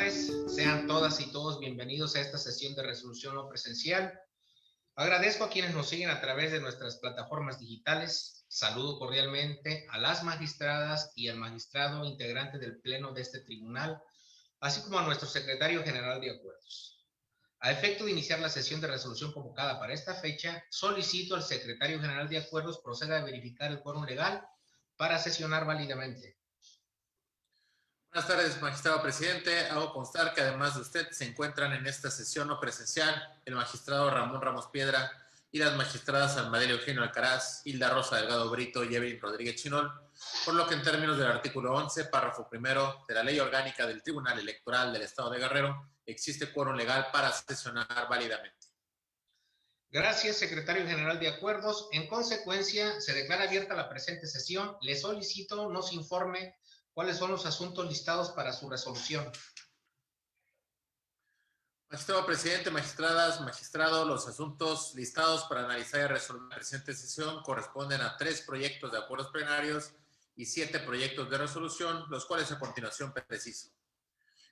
tardes, sean todas y todos bienvenidos a esta sesión de resolución no presencial. Agradezco a quienes nos siguen a través de nuestras plataformas digitales. Saludo cordialmente a las magistradas y al magistrado integrante del pleno de este tribunal, así como a nuestro secretario general de acuerdos. A efecto de iniciar la sesión de resolución convocada para esta fecha, solicito al secretario general de acuerdos proceda a verificar el quórum legal para sesionar válidamente. Buenas tardes, magistrado presidente. Hago constar que además de usted se encuentran en esta sesión no presencial el magistrado Ramón Ramos Piedra y las magistradas Almadelio Eugenio Alcaraz, Hilda Rosa Delgado Brito y Evelyn Rodríguez Chinol, por lo que en términos del artículo 11, párrafo primero de la Ley Orgánica del Tribunal Electoral del Estado de Guerrero, existe quórum legal para sesionar válidamente. Gracias, secretario general de acuerdos. En consecuencia, se declara abierta la presente sesión. Le solicito nos informe cuáles son los asuntos listados para su resolución. Magistrado presidente, magistradas, magistrado, los asuntos listados para analizar y resolver la presente sesión corresponden a 3 proyectos de acuerdos plenarios y 7 proyectos de resolución, los cuales a continuación preciso.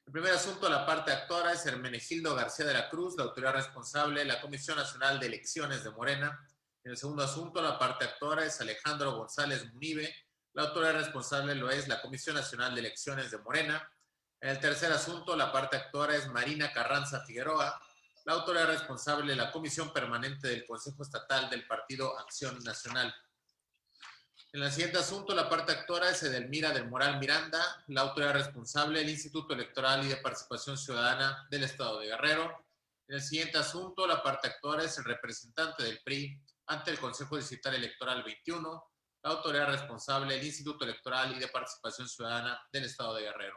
El primer asunto, la parte actora, es Hermenegildo García de la Cruz, la autoridad responsable, la Comisión Nacional de Elecciones de Morena. En el segundo asunto, la parte actora es Alejandro González Munive, la autoridad responsable lo es la Comisión Nacional de Elecciones de Morena. En el tercer asunto, la parte actora es Marina Carranza Figueroa, la autoridad responsable de la Comisión Permanente del Consejo Estatal del Partido Acción Nacional. En el siguiente asunto, la parte actora es Edelmira del Moral Miranda, la autoridad responsable del Instituto Electoral y de Participación Ciudadana del Estado de Guerrero. En el siguiente asunto, la parte actora es el representante del PRI ante el Consejo Distrital Electoral 21, la autoridad responsable del Instituto Electoral y de Participación Ciudadana del Estado de Guerrero.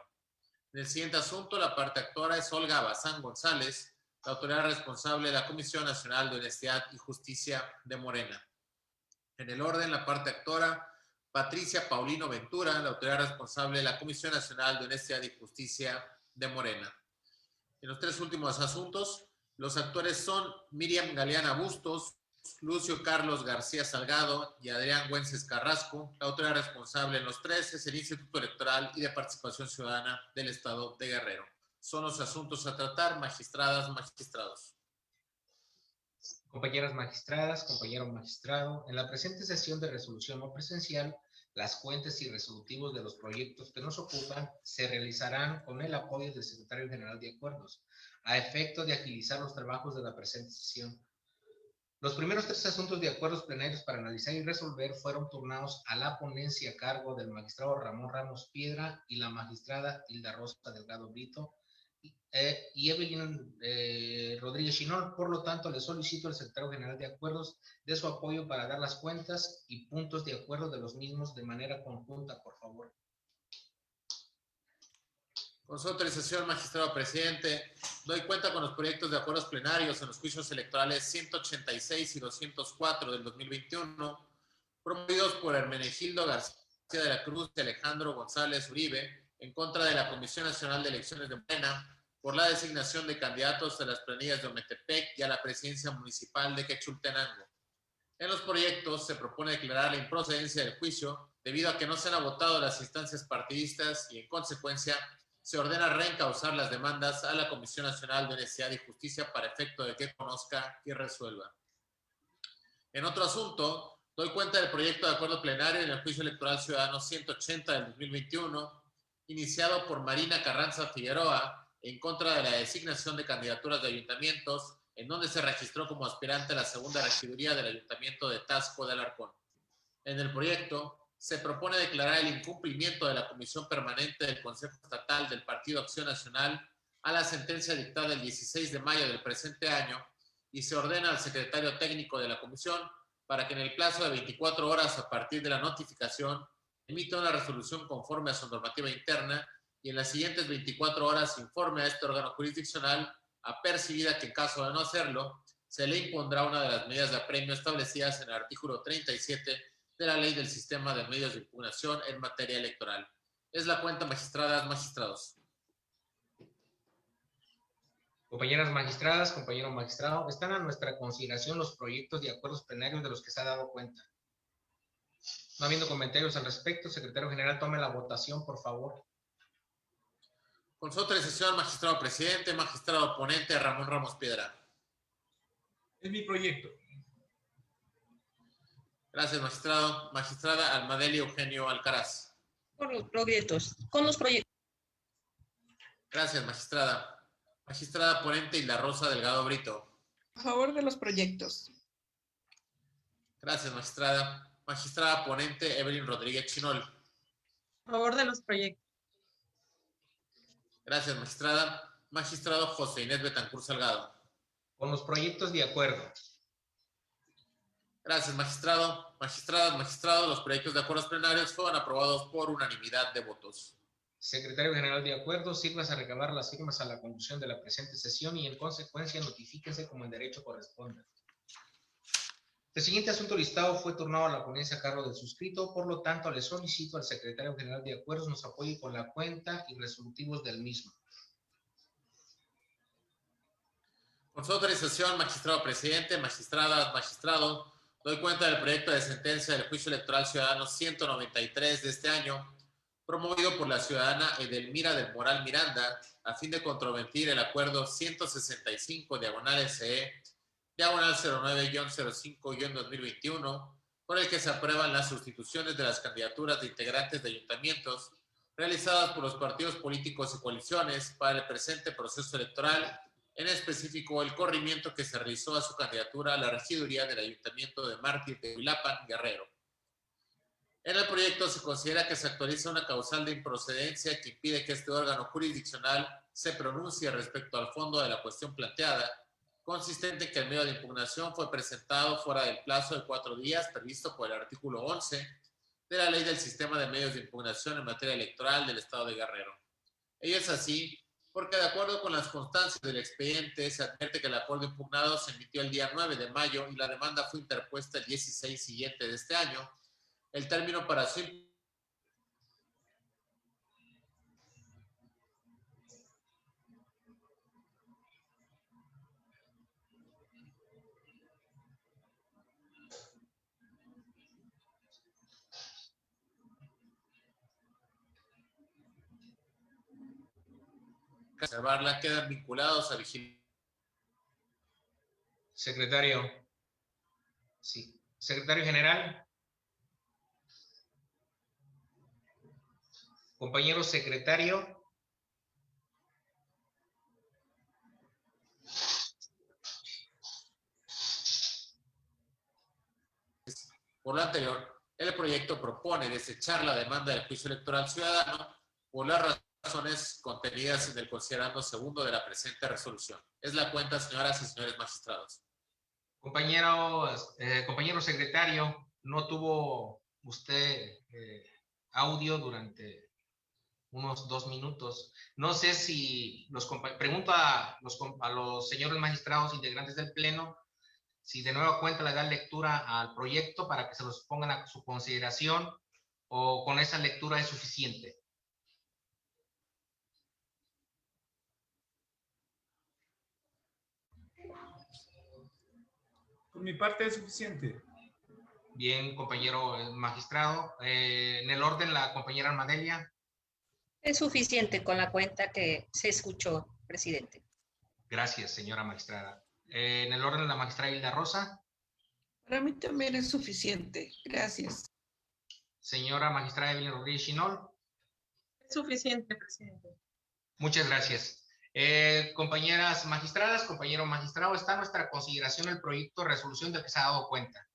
En el siguiente asunto, la parte actora es Olga Bazán González, la autoridad responsable de la Comisión Nacional de Honestidad y Justicia de Morena. En el orden, la parte actora, Patricia Paulino Ventura, la autoridad responsable de la Comisión Nacional de Honestidad y Justicia de Morena. En los 3 últimos asuntos, los actores son Miriam Galeana Bustos, Lucio Carlos García Salgado y Adrián Güences Carrasco. La autoridad responsable en los 3 es el Instituto Electoral y de Participación Ciudadana del Estado de Guerrero. Son los asuntos a tratar, magistradas, magistrados. Compañeras magistradas, compañero magistrado, en la presente sesión de resolución no presencial, las cuentas y resolutivos de los proyectos que nos ocupan se realizarán con el apoyo del secretario general de acuerdos, a efecto de agilizar los trabajos de la presente sesión. Los primeros 3 asuntos de acuerdos plenarios para analizar y resolver fueron turnados a la ponencia a cargo del magistrado Ramón Ramos Piedra y la magistrada Hilda Rosa Delgado Brito y Evelyn Rodríguez Chinol. Por lo tanto, le solicito al secretario general de acuerdos de su apoyo para dar las cuentas y puntos de acuerdo de los mismos de manera conjunta, por favor. Con su autorización, magistrado presidente, doy cuenta con los proyectos de acuerdos plenarios en los juicios electorales 186 y 204 del 2021, promovidos por Hermenegildo García de la Cruz y Alejandro González Uribe, en contra de la Comisión Nacional de Elecciones de Morena, por la designación de candidatos a las planillas de Ometepec y a la presidencia municipal de Quechultenango. En los proyectos se propone declarar la improcedencia del juicio debido a que no se han agotado las instancias partidistas y, en consecuencia, se ordena reencauzar las demandas a la Comisión Nacional de Honestidad y Justicia para efecto de que conozca y resuelva. En otro asunto, doy cuenta del proyecto de acuerdo plenario en el juicio electoral ciudadano 180 del 2021, iniciado por Marina Carranza Figueroa en contra de la designación de candidaturas de ayuntamientos, en donde se registró como aspirante a la segunda regiduría del Ayuntamiento de Taxco de Alarcón. En el proyecto se propone declarar el incumplimiento de la Comisión Permanente del Consejo Estatal del Partido Acción Nacional a la sentencia dictada el 16 de mayo del presente año y se ordena al secretario técnico de la Comisión para que en el plazo de 24 horas a partir de la notificación emita una resolución conforme a su normativa interna y en las siguientes 24 horas informe a este órgano jurisdiccional apercibida que en caso de no hacerlo se le impondrá una de las medidas de apremio establecidas en el artículo 37 de la Ley del Sistema de Medios de Impugnación en materia electoral. Es la cuenta, magistradas, magistrados. Compañeras magistradas, compañero magistrado, están a nuestra consideración los proyectos de acuerdos plenarios de los que se ha dado cuenta. No habiendo comentarios al respecto, secretario general, tome la votación, por favor. Con su autorización, magistrado presidente, magistrado ponente Ramón Ramos Piedra. Es mi proyecto. Gracias, magistrado. Magistrada Almadeli Eugenio Alcaraz. Con los proyectos. Con los proyectos. Gracias, magistrada. Magistrada ponente Hilda Rosa Delgado Brito. A favor de los proyectos. Gracias, magistrada. Magistrada ponente Evelyn Rodríguez Chinol. A favor de los proyectos. Gracias, magistrada. Magistrado José Inés Betancur Salgado. Con los proyectos de acuerdo. Gracias, magistrado. Magistradas, magistrados, los proyectos de acuerdos plenarios fueron aprobados por unanimidad de votos. Secretario General de Acuerdos, sírvase a recabar las firmas a la conclusión de la presente sesión y en consecuencia notifíquense como en derecho corresponda. El siguiente asunto listado fue turnado a la ponencia a cargo del suscrito, por lo tanto le solicito al Secretario General de Acuerdos nos apoye con la cuenta y resolutivos del mismo. Con su autorización, magistrado presidente, magistradas, magistrado, doy cuenta del proyecto de sentencia del Juicio Electoral Ciudadano 193 de este año, promovido por la ciudadana Edelmira del Moral Miranda, a fin de controvertir el acuerdo 165/SE, diagonal 09-05-2021, por el que se aprueban las sustituciones de las candidaturas de integrantes de ayuntamientos realizadas por los partidos políticos y coaliciones para el presente proceso electoral, en específico el corrimiento que se realizó a su candidatura a la regiduría del Ayuntamiento de Mártir de Huilapan, Guerrero. En el proyecto se considera que se actualiza una causal de improcedencia que impide que este órgano jurisdiccional se pronuncie respecto al fondo de la cuestión planteada, consistente en que el medio de impugnación fue presentado fuera del plazo de 4 días previsto por el artículo 11 de la Ley del Sistema de Medios de Impugnación en materia electoral del Estado de Guerrero. Ello es así porque, de acuerdo con las constancias del expediente, se advierte que el acuerdo impugnado se emitió el día 9 de mayo y la demanda fue interpuesta el 16 siguiente de este año. El término para su reservarla quedan vinculados a vigilancia. Secretario. Sí. Secretario General. Compañero secretario. Por lo anterior, el proyecto propone desechar la demanda del juicio electoral ciudadano por las razones contenidas en el considerando segundo de la presente resolución. Es la cuenta, señoras y señores magistrados. Compañero secretario, no tuvo usted audio durante unos 2 minutos. No sé si pregunto a los señores magistrados integrantes del Pleno si de nueva cuenta le dan lectura al proyecto para que se los pongan a su consideración o con esa lectura es suficiente. Por mi parte es suficiente. Bien, compañero magistrado. En el orden, la compañera Almadelia. Es suficiente con la cuenta que se escuchó, presidente. Gracias, señora magistrada. En el orden, la magistrada Hilda Rosa. Para mí también es suficiente. Gracias. Señora magistrada Evelyn Rodríguez Chinol. Es suficiente, presidente. Muchas gracias. Compañeras magistradas, compañero magistrado, está a nuestra consideración el proyecto de resolución del que se ha dado cuenta.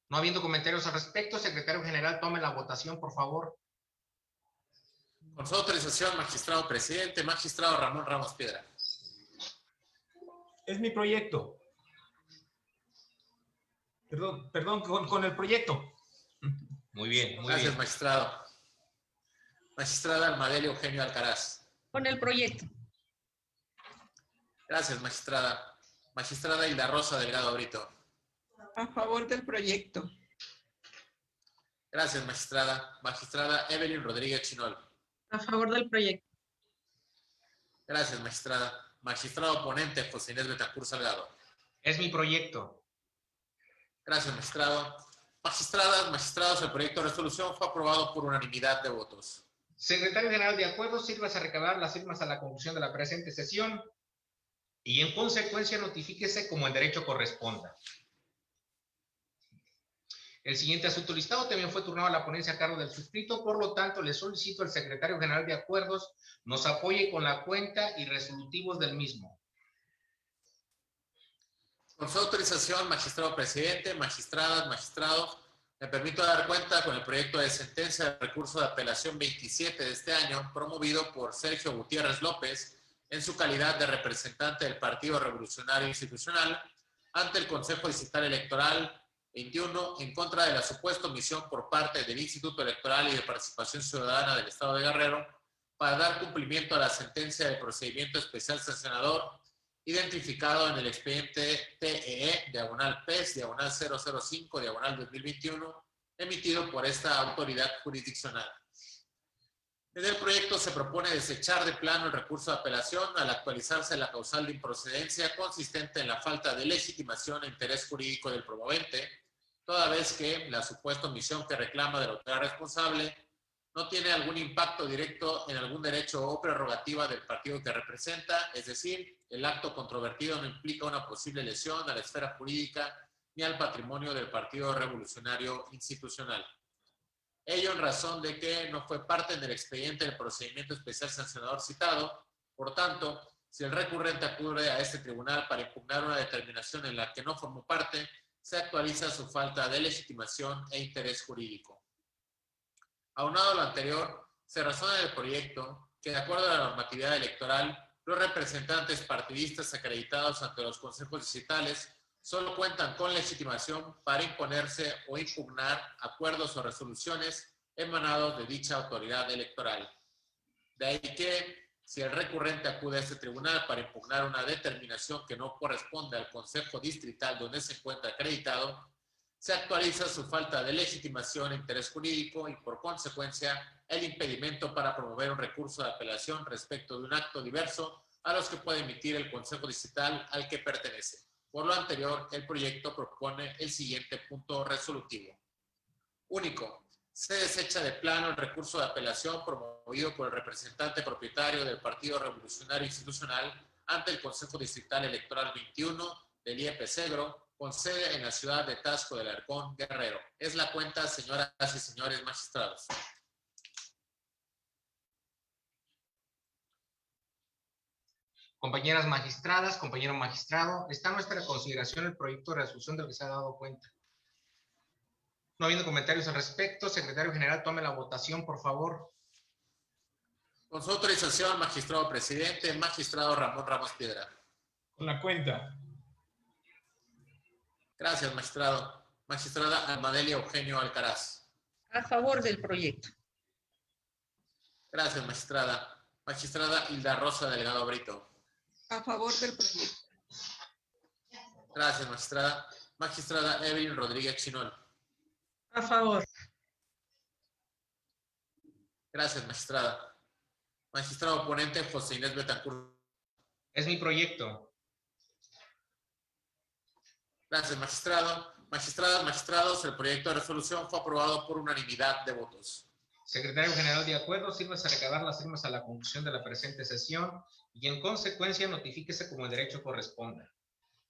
No habiendo comentarios al respecto, secretario general, tome la votación, por favor. Con su autorización, magistrado presidente, magistrado Ramón Ramos Piedra. Es mi proyecto. Perdón, con el proyecto. Muy bien, muy Gracias, bien. magistrado. Magistrada Almadeli Eugenio Alcaraz. Con el proyecto. Gracias, magistrada. Magistrada Hilda Rosa Delgado Brito. A favor del proyecto. Gracias, magistrada. Magistrada Evelyn Rodríguez Chinol. A favor del proyecto. Gracias, magistrada. Magistrado ponente José Inés Betancur Salgado. Es mi proyecto. Gracias, magistrado. Magistradas, magistrados, el proyecto de resolución fue aprobado por unanimidad de votos. Secretario General, de acuerdo, sírvase a recabar las firmas a la conclusión de la presente sesión y en consecuencia notifíquese como en derecho corresponda. El siguiente asunto listado también fue turnado a la ponencia a cargo del suscrito, por lo tanto, le solicito al Secretario General de Acuerdos nos apoye con la cuenta y resolutivos del mismo. Con su autorización, magistrado presidente, magistradas, magistrados, me permito dar cuenta con el proyecto de sentencia de recurso de apelación 27 de este año, promovido por Sergio Gutiérrez López, en su calidad de representante del Partido Revolucionario Institucional, ante el Consejo Distrital Electoral 21, en contra de la supuesta omisión por parte del Instituto Electoral y de Participación Ciudadana del Estado de Guerrero, para dar cumplimiento a la sentencia de procedimiento especial sancionador identificado en el expediente TEE, /PES, /005, /2021, emitido por esta autoridad jurisdiccional. En el proyecto se propone desechar de plano el recurso de apelación al actualizarse la causal de improcedencia consistente en la falta de legitimación e interés jurídico del promovente, toda vez que la supuesta omisión que reclama de la autoridad responsable no tiene algún impacto directo en algún derecho o prerrogativa del partido que representa, es decir, el acto controvertido no implica una posible lesión a la esfera jurídica ni al patrimonio del Partido Revolucionario Institucional. Ello en razón de que no fue parte del expediente del procedimiento especial sancionador citado. Por tanto, si el recurrente acude a este tribunal para impugnar una determinación en la que no formó parte, se actualiza su falta de legitimación e interés jurídico. Aunado a lo anterior, se razona en el proyecto que, de acuerdo a la normatividad electoral, los representantes partidistas acreditados ante los consejos distritales solo cuentan con legitimación para imponerse o impugnar acuerdos o resoluciones emanados de dicha autoridad electoral. De ahí que, si el recurrente acude a este tribunal para impugnar una determinación que no corresponde al consejo distrital donde se encuentra acreditado, se actualiza su falta de legitimación e interés jurídico y, por consecuencia, el impedimento para promover un recurso de apelación respecto de un acto diverso a los que puede emitir el consejo distrital al que pertenece. Por lo anterior, el proyecto propone el siguiente punto resolutivo. Único. Se desecha de plano el recurso de apelación promovido por el representante propietario del Partido Revolucionario Institucional ante el Consejo Distrital Electoral 21 del IEP Segro, con sede en la ciudad de Taxco del Alarcón, Guerrero. Es la cuenta, señoras y señores magistrados. Compañeras magistradas, compañero magistrado, está a nuestra consideración el proyecto de resolución del que se ha dado cuenta. No habiendo comentarios al respecto, secretario general, tome la votación, por favor. Con su autorización, magistrado presidente, magistrado Ramón Ramos Piedra. Con la cuenta. Gracias, magistrado. Magistrada Almadelia Eugenio Alcaraz. A favor del proyecto. Gracias, magistrada. Magistrada Hilda Rosa Delgado Brito. A favor del proyecto. Gracias, magistrada. Magistrada Evelyn Rodríguez Chinol. A favor. Gracias, magistrada. Magistrado ponente José Inés Betancourt. Es mi proyecto. Gracias, magistrado. Magistradas, magistrados, el proyecto de resolución fue aprobado por unanimidad de votos. Secretario general, de acuerdo, sírvase a recabar las firmas a la conclusión de la presente sesión y en consecuencia notifíquese como el derecho corresponda.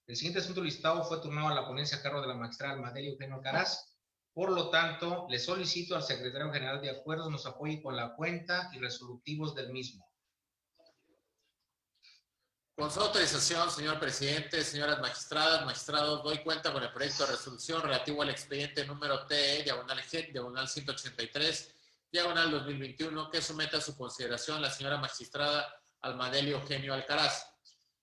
El siguiente asunto listado fue turnado a la ponencia a cargo de la magistrada Almadelia Eugenio Alcaraz. Por lo tanto, le solicito al secretario general de acuerdos nos apoye con la cuenta y resolutivos del mismo. Con su autorización, señor presidente, señoras magistradas, magistrados, doy cuenta con el proyecto de resolución relativo al expediente número TE, /GEC, /183, /2021, que somete a su consideración la señora magistrada Almadelia Eugenio Alcaraz.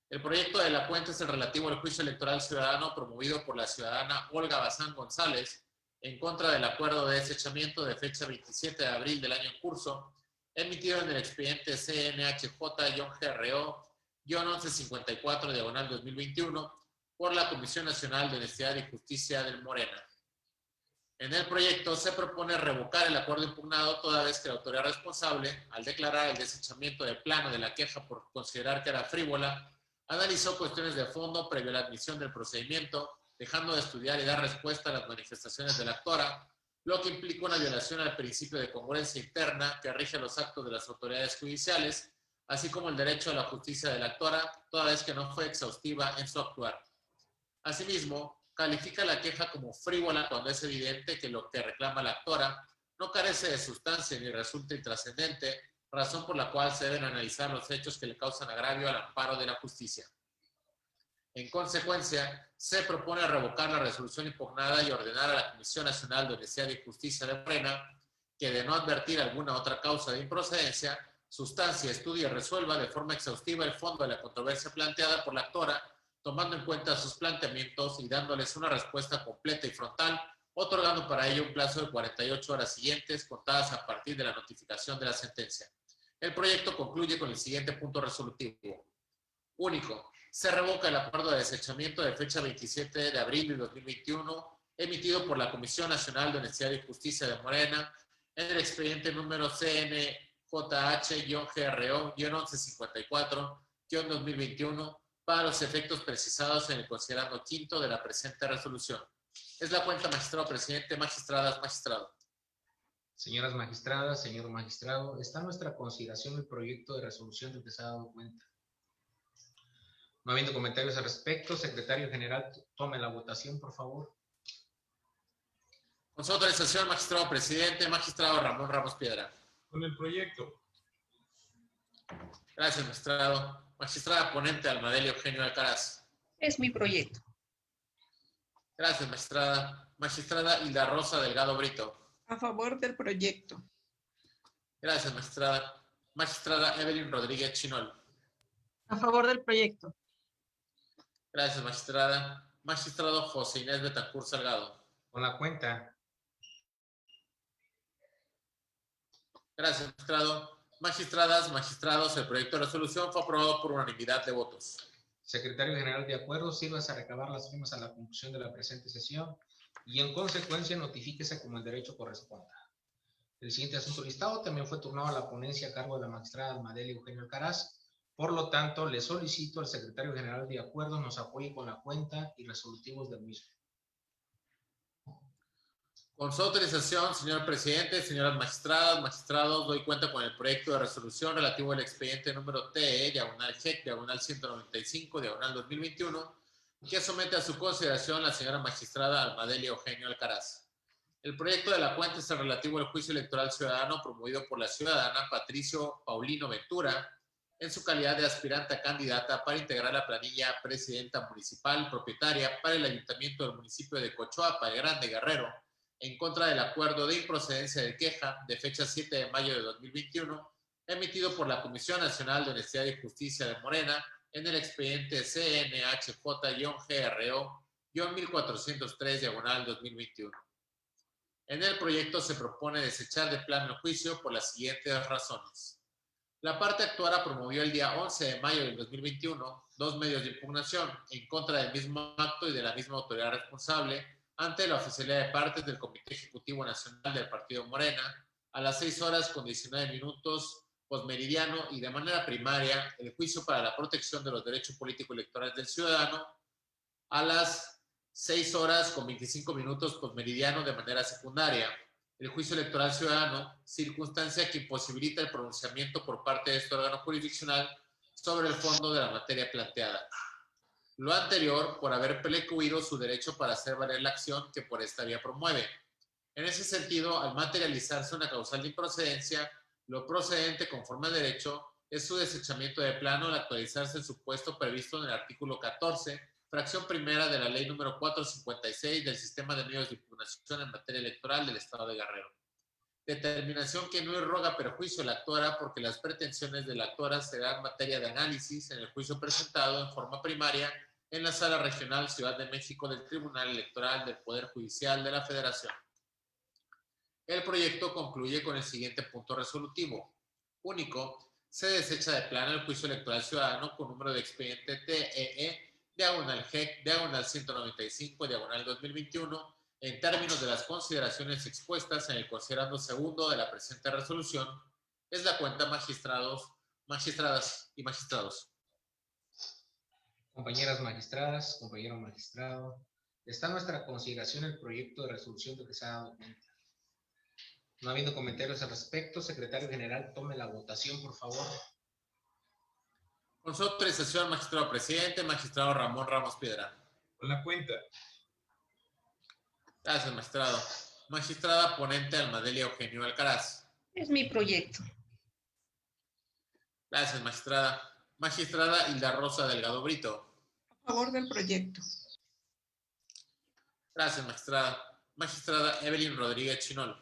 El proyecto de la cuenta es el relativo al juicio electoral ciudadano promovido por la ciudadana Olga Bazán González en contra del acuerdo de desechamiento de fecha 27 de abril del año en curso, emitido en el expediente CNHJ-GRO 1154 /2021 por la Comisión Nacional de Honestidad y Justicia del Morena. En el proyecto se propone revocar el acuerdo impugnado toda vez que la autoridad responsable, al declarar el desechamiento de plano de la queja por considerar que era frívola, analizó cuestiones de fondo previo a la admisión del procedimiento, dejando de estudiar y dar respuesta a las manifestaciones de la actora, lo que implica una violación al principio de congruencia interna que rige los actos de las autoridades judiciales, así como el derecho a la justicia de la actora, toda vez que no fue exhaustiva en su actuar. Asimismo, califica la queja como frívola cuando es evidente que lo que reclama la actora no carece de sustancia ni resulta intrascendente, razón por la cual se deben analizar los hechos que le causan agravio al amparo de la justicia. En consecuencia, se propone revocar la resolución impugnada y ordenar a la Comisión Nacional de Honestidad y Justicia de Morena que, de no advertir alguna otra causa de improcedencia, sustancia, estudie y resuelva de forma exhaustiva el fondo de la controversia planteada por la actora, tomando en cuenta sus planteamientos y dándoles una respuesta completa y frontal, otorgando para ello un plazo de 48 horas siguientes contadas a partir de la notificación de la sentencia. El proyecto concluye con el siguiente punto resolutivo. Único. Se revoca el acuerdo de desechamiento de fecha 27 de abril de 2021 emitido por la Comisión Nacional de Honestidad y Justicia de Morena en el expediente número CNJH-GRO-1154-2021 para los efectos precisados en el considerando quinto de la presente resolución. Es la cuenta, magistrado presidente, magistradas, magistrado. Señoras magistradas, señor magistrado, está a nuestra consideración el proyecto de resolución del que se ha dado cuenta. No habiendo comentarios al respecto, secretario general, tome la votación, por favor. Con su autorización, magistrado presidente, magistrado Ramón Ramos Piedra. Con el proyecto. Gracias, magistrado. Magistrada ponente Almadelia Eugenio Alcaraz. Es mi proyecto. Gracias, magistrada. Magistrada Hilda Rosa Delgado Brito. A favor del proyecto. Gracias, magistrada. Magistrada Evelyn Rodríguez Chinol. A favor del proyecto. Gracias, magistrada. Magistrado José Inés Betancur Salgado. Con la cuenta. Gracias, magistrado. Magistradas, magistrados, el proyecto de resolución fue aprobado por unanimidad de votos. Secretario general, de acuerdo, sírvase a recabar las firmas a la conclusión de la presente sesión y en consecuencia notifíquese como el derecho corresponda. El siguiente asunto listado también fue turnado a la ponencia a cargo de la magistrada Almadelia Eugenio Alcaraz. Por lo tanto, le solicito al secretario general de acuerdo nos apoye con la cuenta y resolutivos del mismo. Con su autorización, señor presidente, señoras magistradas, magistrados, doy cuenta con el proyecto de resolución relativo al expediente número TE/GEC/195/2021 que somete a su consideración la señora magistrada Almadelia Eugenio Alcaraz. El proyecto de la cuenta es el relativo al juicio electoral ciudadano promovido por la ciudadana Patricio Paulino Ventura en su calidad de aspirante a candidata para integrar la planilla presidenta municipal propietaria para el ayuntamiento del municipio de Cochoapa, el Grande Guerrero, en contra del acuerdo de improcedencia de queja de fecha 7 de mayo de 2021, emitido por la Comisión Nacional de Honestidad y Justicia de Morena en el expediente CNHJ-GRO-1403/2021. En el proyecto se propone desechar de plano el juicio por las siguientes razones. La parte actuara promovió el día 11 de mayo del 2021 dos medios de impugnación en contra del mismo acto y de la misma autoridad responsable ante la oficialidad de partes del Comité Ejecutivo Nacional del Partido Morena a las 6:19 postmeridiano y de manera primaria el juicio para la protección de los derechos político-electorales del ciudadano a las 6:25 postmeridiano de manera secundaria. El juicio electoral ciudadano, circunstancia que imposibilita el pronunciamiento por parte de este órgano jurisdiccional sobre el fondo de la materia planteada. Lo anterior por haber precluido su derecho para hacer valer la acción que por esta vía promueve. En ese sentido, al materializarse una causal de improcedencia, lo procedente conforme al derecho es su desechamiento de plano al actualizarse el supuesto previsto en el artículo 14, fracción primera de la ley número 456 del sistema de medios de impugnación en materia electoral del Estado de Guerrero. Determinación que no irroga perjuicio a la actora porque las pretensiones de la actora serán materia de análisis en el juicio presentado en forma primaria en la Sala Regional Ciudad de México del Tribunal Electoral del Poder Judicial de la Federación. El proyecto concluye con el siguiente punto resolutivo. Único, se desecha de plano el juicio electoral ciudadano con número de expediente TEE/GEC/195/2021 en términos de las consideraciones expuestas en el considerando segundo de la presente resolución. Es la cuenta, magistrados, magistradas y magistrados. Compañeras magistradas, compañero magistrado, está a nuestra consideración el proyecto de resolución de que se ha dado cuenta. No habiendo comentarios al respecto, secretario general, tome la votación, por favor. Con su autorización, magistrado presidente, magistrado Ramón Ramos Piedra. Con la cuenta. Gracias, magistrado. Magistrada ponente Almadelia Eugenio Alcaraz. Es mi proyecto. Gracias, magistrada. Magistrada Hilda Rosa Delgado Brito. A favor del proyecto. Gracias, magistrada. Magistrada Evelyn Rodríguez Chinol.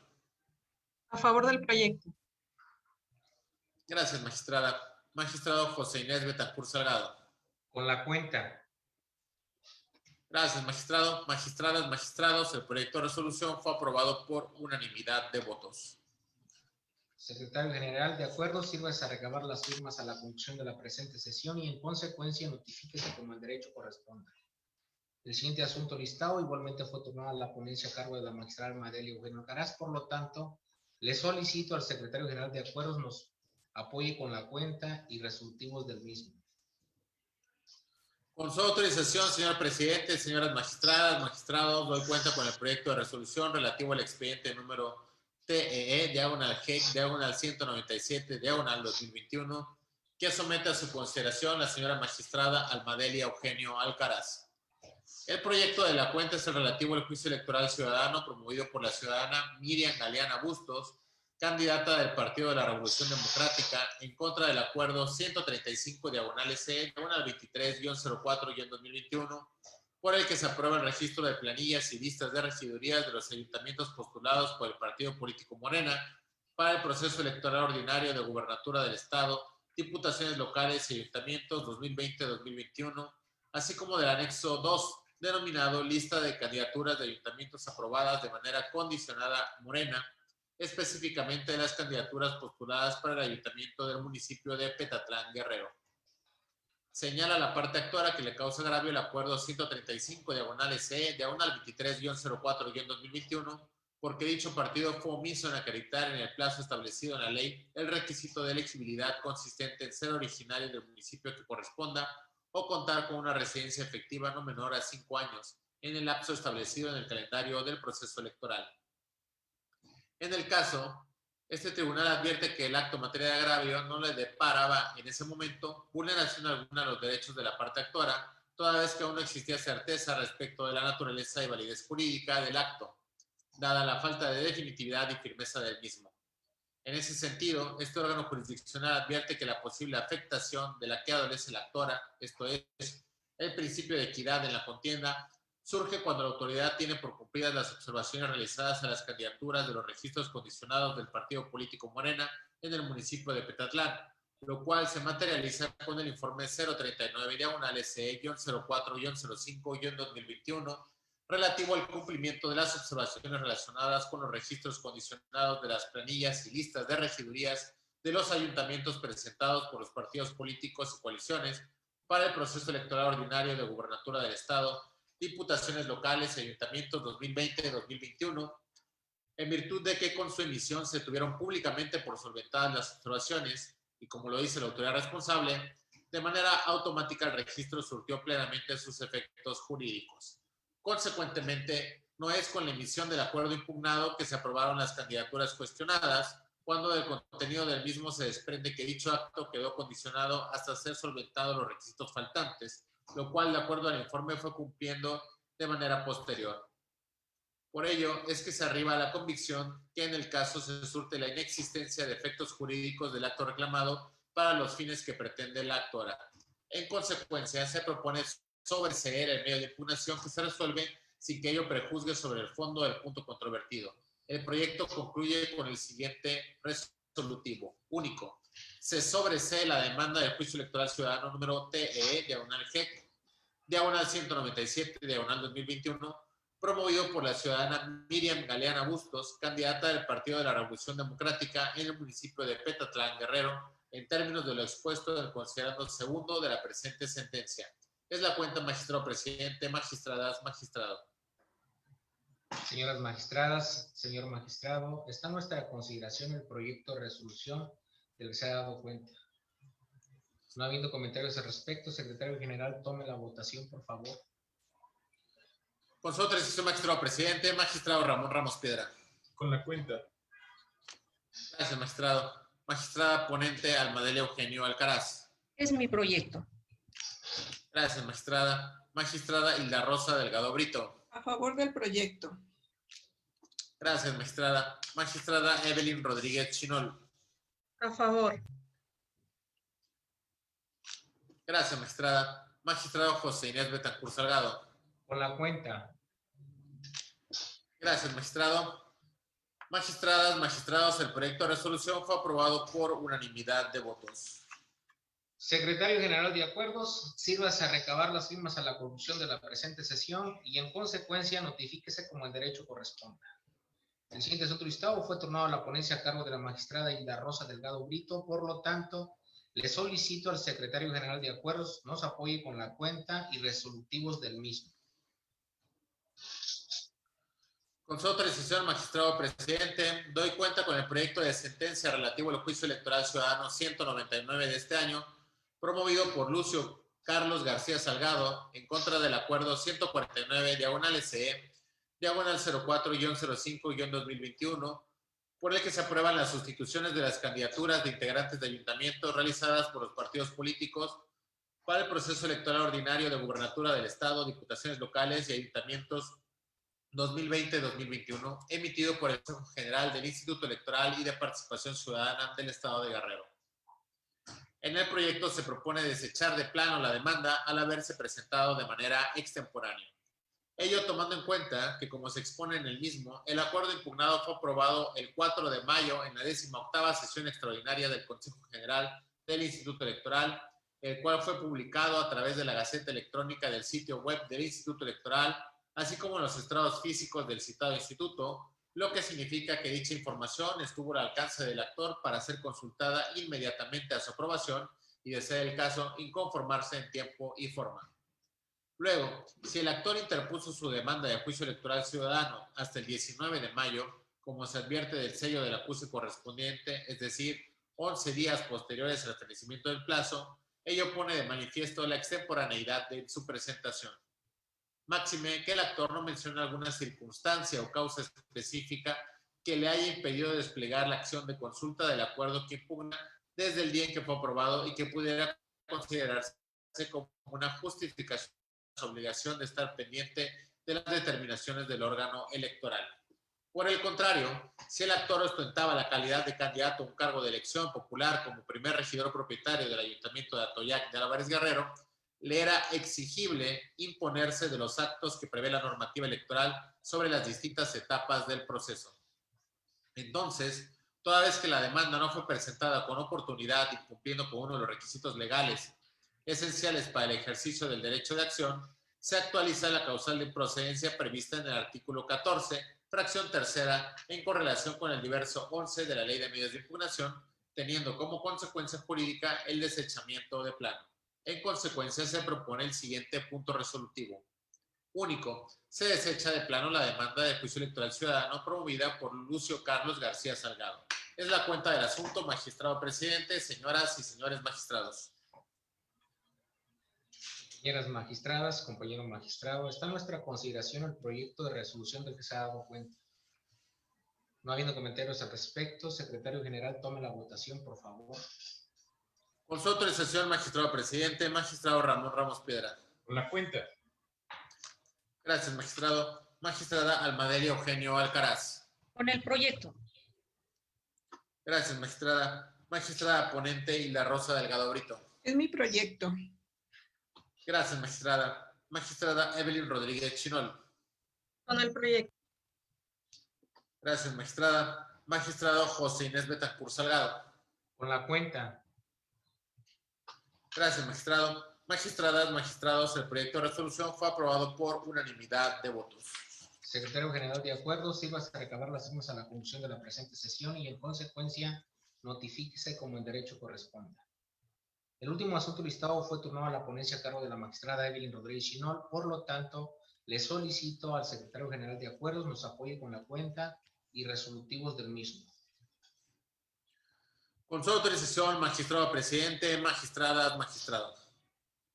A favor del proyecto. Gracias, magistrada. Magistrado José Inés Betancur Salgado. Con la cuenta. Gracias, magistrado. Magistradas, magistrados, el proyecto de resolución fue aprobado por unanimidad de votos. Secretario general, de acuerdo, sírvase a recabar las firmas a la conclusión de la presente sesión y en consecuencia notifíquese como el derecho corresponda. El siguiente asunto listado igualmente fue tomada la ponencia a cargo de la magistrada Almadelia Eugenio Alcaraz, por lo tanto, le solicito al secretario general de acuerdos nos apoye con la cuenta y resolutivos del mismo. Con su autorización, señor presidente, señoras magistradas, magistrados, doy cuenta con el proyecto de resolución relativo al expediente número TEE-197-2021, que somete a su consideración la señora magistrada Almadelia Eugenio Alcaraz. El proyecto de la cuenta es el relativo al juicio electoral ciudadano promovido por la ciudadana Miriam Galeana Bustos, candidata del Partido de la Revolución Democrática, en contra del acuerdo 135/C-23-04-2021, por el que se aprueba el registro de planillas y listas de regidurías de los ayuntamientos postulados por el partido político Morena para el proceso electoral ordinario de gubernatura del Estado, diputaciones locales y ayuntamientos 2020-2021, así como del anexo 2, denominado Lista de Candidaturas de Ayuntamientos aprobadas de manera condicionada Morena, específicamente de las candidaturas postuladas para el ayuntamiento del municipio de Petatlán, Guerrero. Señala la parte actora que le causa agravio el acuerdo 135/C-23-04-2021, porque dicho partido fue omiso en acreditar en el plazo establecido en la ley el requisito de elegibilidad consistente en ser originario del municipio que corresponda o contar con una residencia efectiva no menor a 5 años en el lapso establecido en el calendario del proceso electoral. En el caso, este tribunal advierte que el acto en materia de agravio no le deparaba en ese momento vulneración alguna de los derechos de la parte actora, toda vez que aún no existía certeza respecto de la naturaleza y validez jurídica del acto, dada la falta de definitividad y firmeza del mismo. En ese sentido, este órgano jurisdiccional advierte que la posible afectación de la que adolece la actora, esto es, el principio de equidad en la contienda, surge cuando la autoridad tiene por cumplidas las observaciones realizadas a las candidaturas de los registros condicionados del partido político Morena en el municipio de Petatlán, lo cual se materializa con el informe 039/SE-04-05-2021 relativo al cumplimiento de las observaciones relacionadas con los registros condicionados de las planillas y listas de regidurías de los ayuntamientos presentados por los partidos políticos y coaliciones para el proceso electoral ordinario de gubernatura del Estado, diputaciones locales y ayuntamientos 2020-2021, en virtud de que con su emisión se tuvieron públicamente por solventadas las observaciones y, como lo dice la autoridad responsable, de manera automática el registro surtió plenamente sus efectos jurídicos. Consecuentemente, no es con la emisión del acuerdo impugnado que se aprobaron las candidaturas cuestionadas, cuando del contenido del mismo se desprende que dicho acto quedó condicionado hasta ser solventados los requisitos faltantes, lo cual, de acuerdo al informe, fue cumpliendo de manera posterior. Por ello, es que se arriba a la convicción que en el caso se surte la inexistencia de efectos jurídicos del acto reclamado para los fines que pretende la actora. En consecuencia, se propone sobreseer el medio de impugnación que se resuelve sin que ello prejuzgue sobre el fondo del punto controvertido. El proyecto concluye con el siguiente resolutivo. Único. Se sobresee la demanda del juicio electoral ciudadano número TE-GEC-197-2021, promovido por la ciudadana Miriam Galeana Bustos, candidata del Partido de la Revolución Democrática en el municipio de Petatlán, Guerrero, en términos de lo expuesto en el considerando segundo de la presente sentencia. Es la cuenta, magistrado presidente, magistradas, magistrado. Señoras magistradas, señor magistrado, está a nuestra consideración el proyecto de resolución del que se ha dado cuenta. No habiendo comentarios al respecto, secretario general, tome la votación, por favor. Con su autorización, magistrado presidente, magistrado Ramón Ramos Piedra. Con la cuenta. Gracias, magistrado. Magistrada ponente Almadelia Eugenio Alcaraz. Es mi proyecto. Gracias, magistrada. Magistrada Hilda Rosa Delgado Brito. A favor del proyecto. Gracias, magistrada. Magistrada Evelyn Rodríguez Chinol. A favor. Gracias, magistrada. Magistrado José Inés Betancur Salgado. Con la cuenta. Gracias, magistrado. Magistradas, magistrados, el proyecto de resolución fue aprobado por unanimidad de votos. Secretario General de Acuerdos, sírvase a recabar las firmas a la conclusión de la presente sesión y en consecuencia notifíquese como el derecho corresponda. El siguiente asunto listado fue turnado a la ponencia a cargo de la magistrada Hilda Rosa Delgado Brito, por lo tanto, le solicito al Secretario General de Acuerdos nos apoye con la cuenta y resolutivos del mismo. Con su autorización, magistrado presidente, doy cuenta con el proyecto de sentencia relativo al juicio electoral ciudadano 199 de este año, promovido por Lucio Carlos García Salgado, en contra del acuerdo 149/SE, diagonal 04-05-2021, por el que se aprueban las sustituciones de las candidaturas de integrantes de ayuntamientos realizadas por los partidos políticos para el proceso electoral ordinario de gubernatura del Estado, diputaciones locales y ayuntamientos 2020-2021, emitido por el Consejo General del Instituto Electoral y de Participación Ciudadana del Estado de Guerrero. En el proyecto se propone desechar de plano la demanda al haberse presentado de manera extemporánea. Ello tomando en cuenta que, como se expone en el mismo, el acuerdo impugnado fue aprobado el 4 de mayo en la 18ª sesión extraordinaria del Consejo General del Instituto Electoral, el cual fue publicado a través de la Gaceta Electrónica del sitio web del Instituto Electoral, así como en los estrados físicos del citado instituto, lo que significa que dicha información estuvo al alcance del actor para ser consultada inmediatamente a su aprobación y, de ser el caso, inconformarse en tiempo y forma. Luego, si el actor interpuso su demanda de juicio electoral ciudadano hasta el 19 de mayo, como se advierte del sello del acuse correspondiente, es decir, 11 días posteriores al fenecimiento del plazo, ello pone de manifiesto la extemporaneidad de su presentación. Máxime que el actor no menciona alguna circunstancia o causa específica que le haya impedido desplegar la acción de consulta del acuerdo que impugna desde el día en que fue aprobado y que pudiera considerarse como una justificación de su obligación de estar pendiente de las determinaciones del órgano electoral. Por el contrario, si el actor ostentaba la calidad de candidato a un cargo de elección popular como primer regidor propietario del Ayuntamiento de Atoyac de Álvarez Guerrero, le era exigible imponerse de los actos que prevé la normativa electoral sobre las distintas etapas del proceso. Entonces, toda vez que la demanda no fue presentada con oportunidad y cumpliendo con uno de los requisitos legales esenciales para el ejercicio del derecho de acción, se actualiza la causal de improcedencia prevista en el artículo 14, fracción tercera, en correlación con el diverso 11 de la Ley de Medios de Impugnación, teniendo como consecuencia jurídica el desechamiento de plano. En consecuencia, se propone el siguiente punto resolutivo. Único, se desecha de plano la demanda de juicio electoral ciudadano promovida por Lucio Carlos García Salgado. Es la cuenta del asunto, magistrado presidente, señoras y señores magistrados. Señoras magistradas, compañero magistrado, está en nuestra consideración el proyecto de resolución del que se ha dado cuenta. No habiendo comentarios al respecto, secretario general, tome la votación, por favor. Con su autorización, magistrado presidente, magistrado Ramón Ramos Piedra. Con la cuenta. Gracias, magistrado. Magistrada Almadelia Eugenio Alcaraz. Con el proyecto. Gracias, magistrada. Magistrada ponente Hilda Rosa Delgado Brito. Es mi proyecto. Gracias, magistrada. Magistrada Evelyn Rodríguez Chinol. Con el proyecto. Gracias, magistrada. Magistrado José Inés Betancur Salgado. Con la cuenta. Gracias, magistrado. Magistradas, magistrados, el proyecto de resolución fue aprobado por unanimidad de votos. Secretario General de Acuerdos, sírvase a recabar las firmas a la conclusión de la presente sesión y en consecuencia notifíquese como el derecho corresponda. El último asunto listado fue turnado a la ponencia a cargo de la magistrada Evelyn Rodríguez Chinol, por lo tanto, le solicito al Secretario General de Acuerdos nos apoye con la cuenta y resolutivos del mismo. Con su autorización, magistrado presidente, magistradas, magistrados.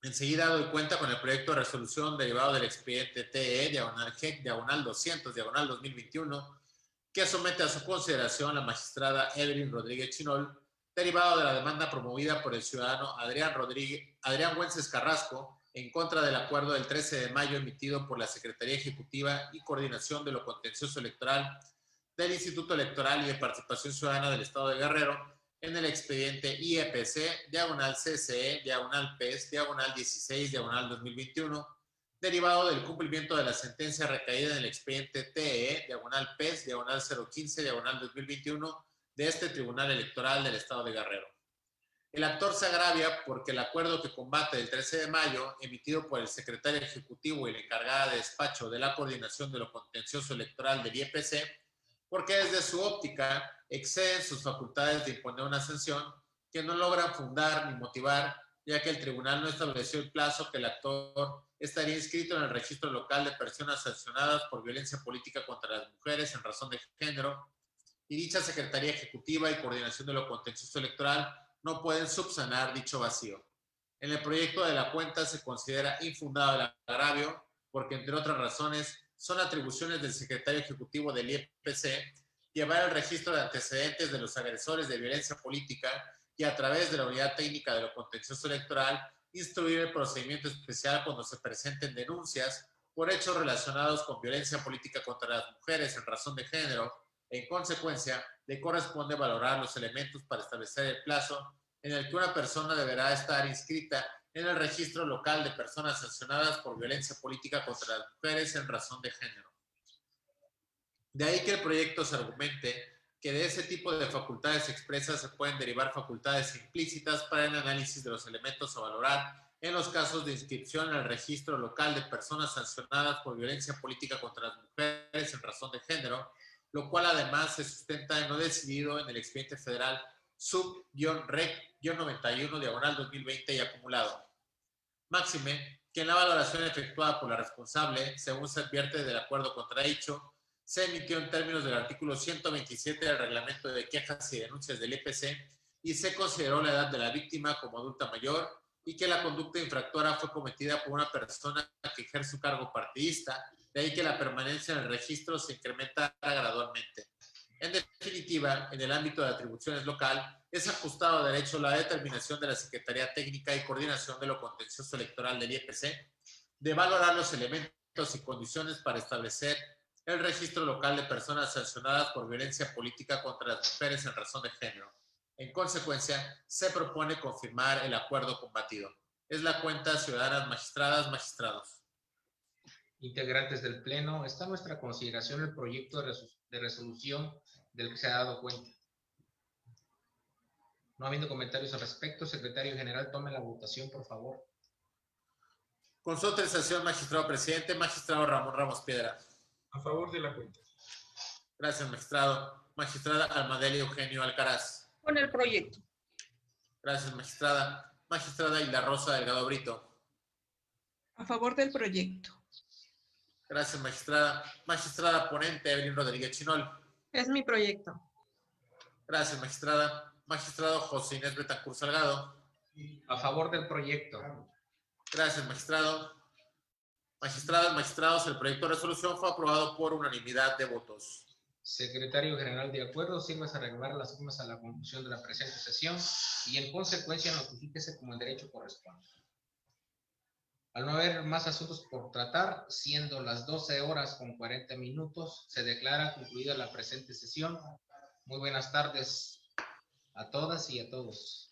Enseguida doy cuenta con el proyecto de resolución derivado del expediente TE, diagonal GEC, diagonal 200, diagonal 2021, que somete a su consideración la magistrada Evelyn Rodríguez Chinol, derivado de la demanda promovida por el ciudadano Adrián Güences Carrasco en contra del acuerdo del 13 de mayo emitido por la Secretaría Ejecutiva y Coordinación de lo Contencioso Electoral del Instituto Electoral y de Participación Ciudadana del Estado de Guerrero en el expediente IEPC, diagonal CCE, diagonal PES, diagonal 16, diagonal 2021, derivado del cumplimiento de la sentencia recaída en el expediente TE, diagonal PES, diagonal 015, diagonal 2021, de este Tribunal Electoral del Estado de Guerrero. El actor se agravia porque el acuerdo que combate del 13 de mayo, emitido por el secretario ejecutivo y la encargada de despacho de la coordinación de lo contencioso electoral del IEPC, porque desde su óptica exceden sus facultades de imponer una sanción que no logran fundar ni motivar, ya que el tribunal no estableció el plazo que el actor estaría inscrito en el registro local de personas sancionadas por violencia política contra las mujeres en razón de género, y dicha Secretaría Ejecutiva y Coordinación de lo Contencioso Electoral no pueden subsanar dicho vacío. En el proyecto de la cuenta se considera infundado el agravio porque, entre otras razones, son atribuciones del Secretario Ejecutivo del IEPC llevar el registro de antecedentes de los agresores de violencia política y, a través de la Unidad Técnica de lo Contencioso Electoral, instruir el procedimiento especial cuando se presenten denuncias por hechos relacionados con violencia política contra las mujeres en razón de género. En consecuencia, le corresponde valorar los elementos para establecer el plazo en el que una persona deberá estar inscrita en el registro local de personas sancionadas por violencia política contra las mujeres en razón de género. De ahí que el proyecto se argumente que de ese tipo de facultades expresas se pueden derivar facultades implícitas para el análisis de los elementos a valorar en los casos de inscripción en el registro local de personas sancionadas por violencia política contra las mujeres en razón de género, lo cual además se sustenta en lo decidido en el expediente federal sub-rec-91, diagonal 2020 y acumulado. Máxime, que en la valoración efectuada por la responsable, según se advierte del acuerdo contradicho, se emitió en términos del artículo 127 del Reglamento de Quejas y Denuncias del IEPC y se consideró la edad de la víctima como adulta mayor y que la conducta infractora fue cometida por una persona que ejerce un cargo partidista, de ahí que la permanencia en el registro se incrementara gradualmente. En definitiva, en el ámbito de atribuciones local, es ajustado a derecho la determinación de la Secretaría Técnica y Coordinación de lo Contencioso Electoral del IEPC de valorar los elementos y condiciones para establecer el registro local de personas sancionadas por violencia política contra las mujeres en razón de género. En consecuencia, se propone confirmar el acuerdo combatido. Es la cuenta, ciudadanas magistradas, magistrados. Integrantes del Pleno, está a nuestra consideración el proyecto de resolución del que se ha dado cuenta. No habiendo comentarios al respecto, secretario general, tome la votación, por favor. Con su autorización, magistrado presidente, magistrado Ramón Ramos Piedra. A favor de la cuenta. Gracias, magistrado. Magistrada Almadeli Eugenio Alcaraz. Con el proyecto. Gracias, magistrada. Magistrada Hilda Rosa Delgado Brito. A favor del proyecto. Gracias, magistrada. Magistrada ponente Evelyn Rodríguez Chinol. Es mi proyecto. Gracias, magistrada. Magistrado José Inés Betancourt Salgado. A favor del proyecto. Gracias, magistrado. Magistradas, magistrados, el proyecto de resolución fue aprobado por unanimidad de votos. Secretario general, de acuerdo, sírvase a regular las firmas a la conclusión de la presente sesión y en consecuencia notifíquese como el derecho corresponde. Al no haber más asuntos por tratar, siendo las 12:40, se declara concluida la presente sesión. Muy buenas tardes a todas y a todos.